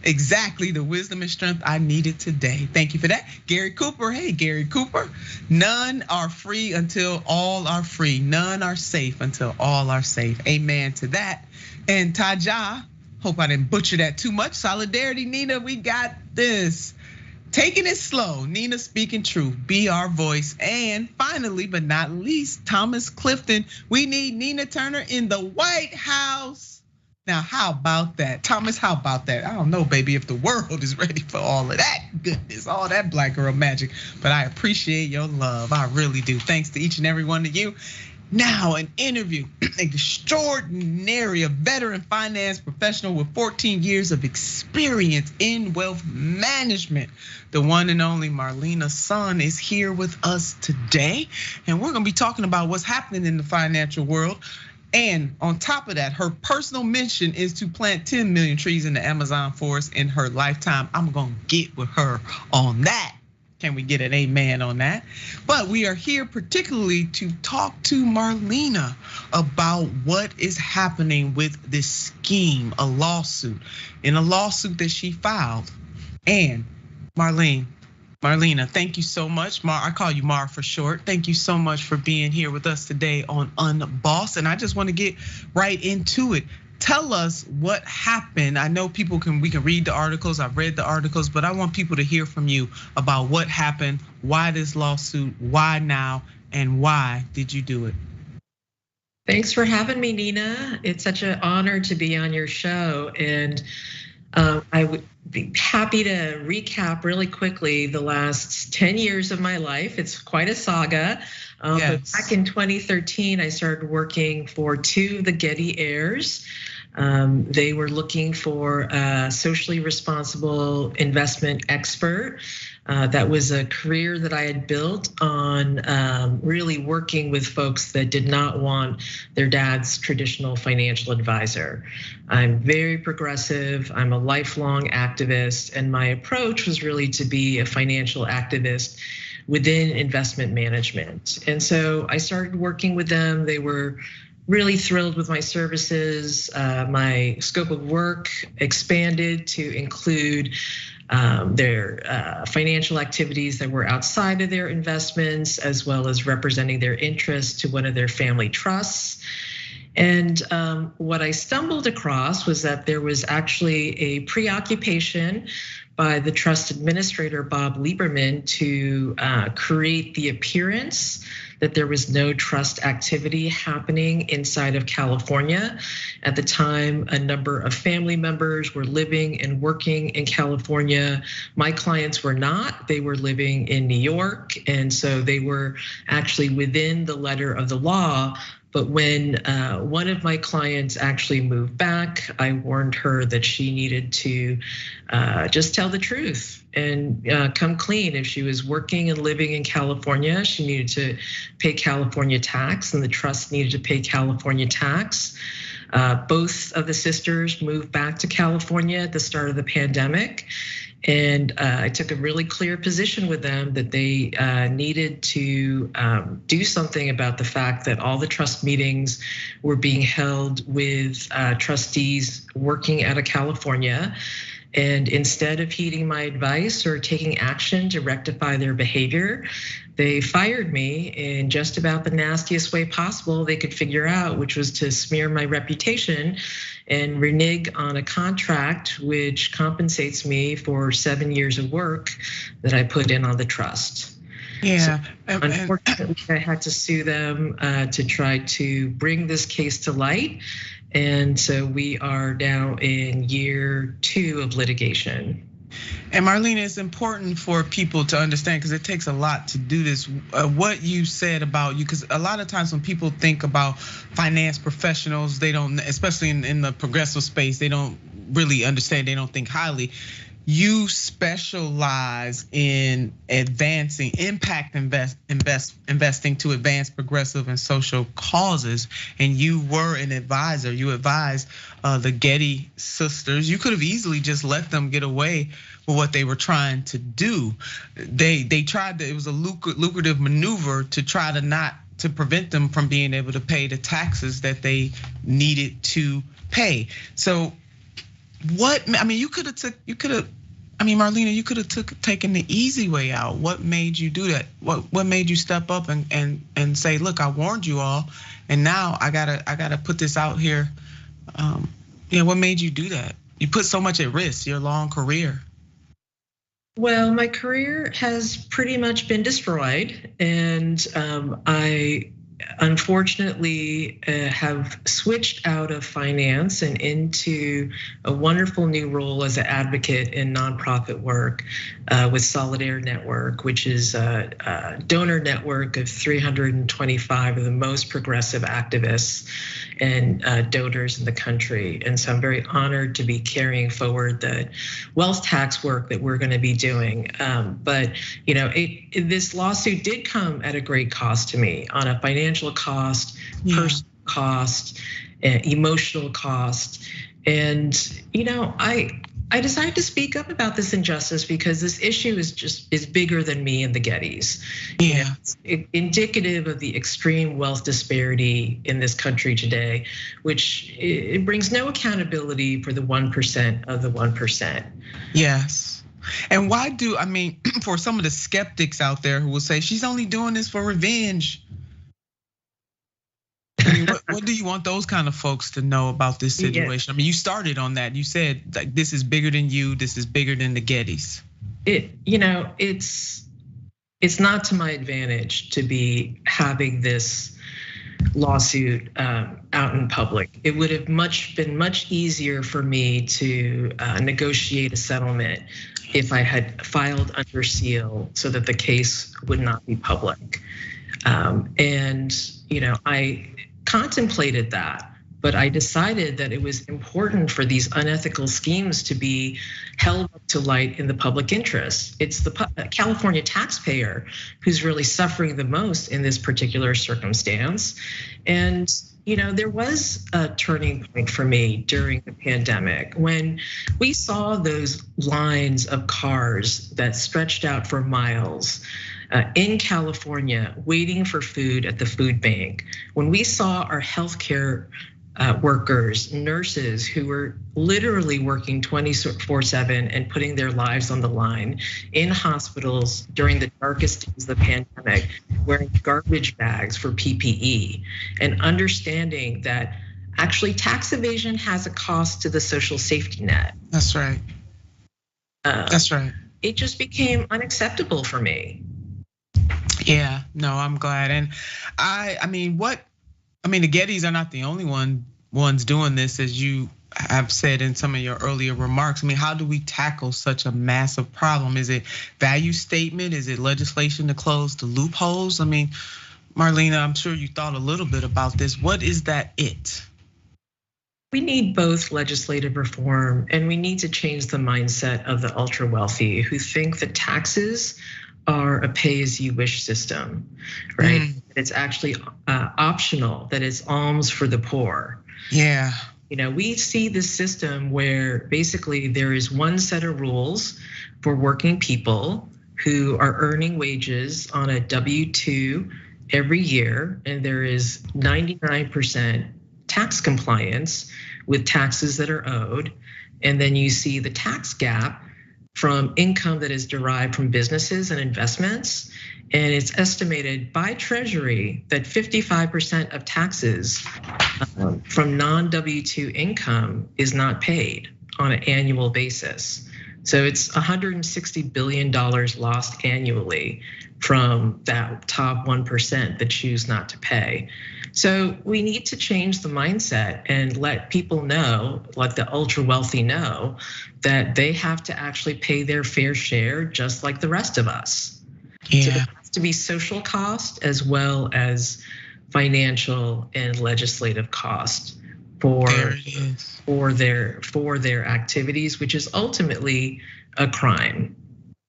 Exactly the wisdom and strength I needed today. Thank you for that. Gary Cooper, hey, Gary Cooper. None are free until all are free. None are safe until all are safe. Amen to that. And Taja, hope I didn't butcher that too much. Solidarity, Nina, we got this. Taking it slow, Nina speaking truth, be our voice. And finally, but not least, Thomas Clifton. We need Nina Turner in the White House. Now, how about that? Thomas, how about that? I don't know, baby, if the world is ready for all of that goodness, all that black girl magic. But I appreciate your love, I really do. Thanks to each and every one of you. Now, an interview, extraordinary, a veteran finance professional with 14 years of experience in wealth management. The one and only Marlena Sonn is here with us today. And we're gonna be talking about what's happening in the financial world. And on top of that, her personal mission is to plant 10 million trees in the Amazon forest in her lifetime. I'm gonna get with her on that. Can we get an amen on that? But we are here particularly to talk to Marlena about what is happening with this scheme, a lawsuit that she filed. And Marlena, thank you so much. I call you Mar for short. Thank you so much for being here with us today on Unbossed. And I just want to get right into it. Tell us what happened. I know we can read the articles. I've read the articles, but I want people to hear from you about what happened, why this lawsuit, why now, and why did you do it? Thanks for having me, Nina. It's such an honor to be on your show. And I would be happy to recap really quickly the last 10 years of my life. It's quite a saga. Yes. But back in 2013, I started working for two of the Getty heirs. They were looking for a socially responsible investment expert. That was a career that I had built on really working with folks that did not want their dad's traditional financial advisor. I'm very progressive, I'm a lifelong activist, and my approach was really to be a financial activist within investment management. And so I started working with them. They were really thrilled with my services. My scope of work expanded to include their financial activities that were outside of their investments, as well as representing their interests to one of their family trusts. And what I stumbled across was that there was actually a preoccupation by the trust administrator, Bob Lieberman, to create the appearance that there was no trust activity happening inside of California. At the time, a number of family members were living and working in California. My clients were not, they were living in New York. And so they were actually within the letter of the law, But when one of my clients actually moved back, I warned her that she needed to just tell the truth and come clean. If she was working and living in California, she needed to pay California tax, and the trust needed to pay California tax. Both of the sisters moved back to California at the start of the pandemic. And I took a really clear position with them that they needed to do something about the fact that all the trust meetings were being held with trustees working out of California. And instead of heeding my advice or taking action to rectify their behavior, they fired me in just about the nastiest way possible they could figure out, which was to smear my reputation and renege on a contract which compensates me for 7 years of work that I put in on the trust. Yeah. So, unfortunately, I had to sue them to try to bring this case to light. And so we are now in year 2 of litigation. And Marlena, it's important for people to understand, because it takes a lot to do this. What you said about you, because a lot of times when people think about finance professionals, they don't, especially in the progressive space, they don't really understand, they don't think highly. You specialize in advancing impact investing to advance progressive and social causes. And you were an advisor. You advised the Getty sisters. You could have easily just let them get away with what they were trying to do. They tried to, it was a lucrative maneuver to try to prevent them from being able to pay the taxes that they needed to pay. So what, I mean, Marlena, you could have taken the easy way out. What made you do that? What made you step up and say, look, I warned you all, and now I gotta put this out here. What made you do that? You put so much at risk, your long career. Well, my career has pretty much been destroyed, and I unfortunately have switched out of finance and into a wonderful new role as an advocate in nonprofit work with Solidaire Network, which is a donor network of 325 of the most progressive activists and donors in the country. And so I'm very honored to be carrying forward the wealth tax work that we're going to be doing. But this lawsuit did come at a great cost to me, on a financial cost, personal cost, emotional cost. And I decided to speak up about this injustice because this issue is bigger than me and the Gettys. Yeah, it's indicative of the extreme wealth disparity in this country today, which it brings no accountability for the 1% of the 1%. Yes. And why for some of the skeptics out there who will say she's only doing this for revenge. I mean, what do you want those kind of folks to know about this situation? I mean, you started on that. You said like, this is bigger than you. This is bigger than the Gettys. It's not to my advantage to be having this lawsuit out in public. It would have been much easier for me to negotiate a settlement if I had filed under seal so that the case would not be public. I contemplated that, but I decided that it was important for these unethical schemes to be held up to light in the public interest. It's the California taxpayer who's really suffering the most in this particular circumstance. And there was a turning point for me during the pandemic when we saw those lines of cars that stretched out for miles in California waiting for food at the food bank. When we saw our healthcare workers, nurses who were literally working 24/7 and putting their lives on the line in hospitals during the darkest days of the pandemic, wearing garbage bags for PPE, and understanding that actually tax evasion has a cost to the social safety net. That's right. That's right. It just became unacceptable for me. Yeah, no, I'm glad. And the Gettys are not the only ones doing this, as you have said in some of your earlier remarks. I mean, how do we tackle such a massive problem? Is it value statement? Is it legislation to close the loopholes? I mean, Marlena, I'm sure you thought a little bit about this. What is that it? We need both legislative reform and we need to change the mindset of the ultra wealthy who think that taxes are a pay as you wish system, right? It's actually optional, that it's alms for the poor. Yeah. We see this system where basically there is one set of rules for working people who are earning wages on a W-2 every year, and there is 99% tax compliance with taxes that are owed. And then you see the tax gap from income that is derived from businesses and investments. And it's estimated by Treasury that 55% of taxes from non-W-2 income is not paid on an annual basis. So it's $160 billion lost annually from that top 1% that choose not to pay. So we need to change the mindset and let people know, let the ultra wealthy know, that they have to actually pay their fair share just like the rest of us. Yeah. So there has to be social cost as well as financial and legislative cost for their activities, which is ultimately a crime.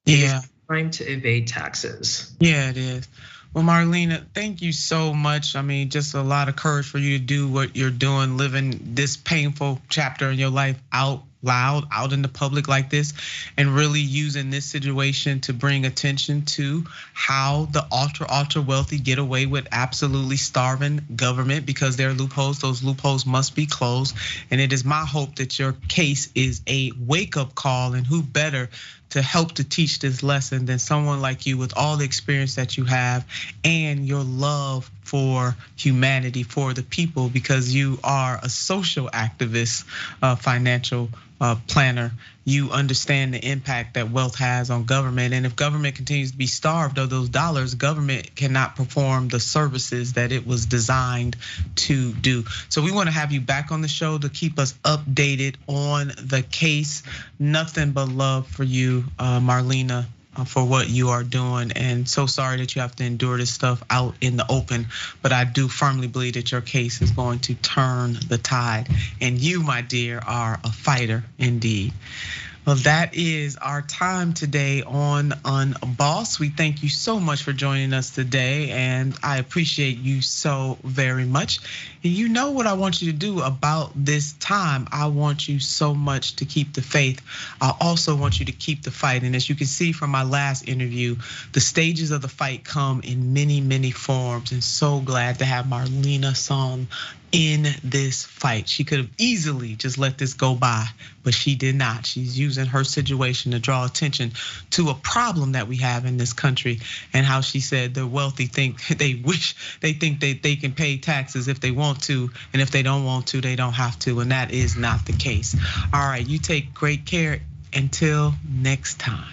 Yeah. It's a crime to evade taxes. Yeah, it is. Well, Marlena, thank you so much. I mean, just a lot of courage for you to do what you're doing, living this painful chapter in your life out loud, out in the public like this, and really using this situation to bring attention to how the ultra wealthy get away with absolutely starving government because there are loopholes. Those loopholes must be closed. And it is my hope that your case is a wake-up call, and who better to help to teach this lesson than someone like you with all the experience that you have and your love for humanity, for the people, because you are a social activist, financial planner. You understand the impact that wealth has on government. And if government continues to be starved of those dollars, government cannot perform the services that it was designed to do. So we want to have you back on the show to keep us updated on the case. Nothing but love for you, Marlena, for what you are doing, and so sorry that you have to endure this stuff out in the open, but I do firmly believe that your case is going to turn the tide, and you, my dear, are a fighter indeed. Well, that is our time today on Unbossed. We thank you so much for joining us today, and I appreciate you so very much. And you know what I want you to do about this time. I want you so much to keep the faith. I also want you to keep the fight. And as you can see from my last interview, the stages of the fight come in many, many forms. And so glad to have Marlena Sonn in this fight. She could have easily just let this go by, but she did not. She's using her situation to draw attention to a problem that we have in this country, and how she said the wealthy think they think that they can pay taxes if they want to, and if they don't want to, they don't have to, and that is not the case. All right, you take great care until next time.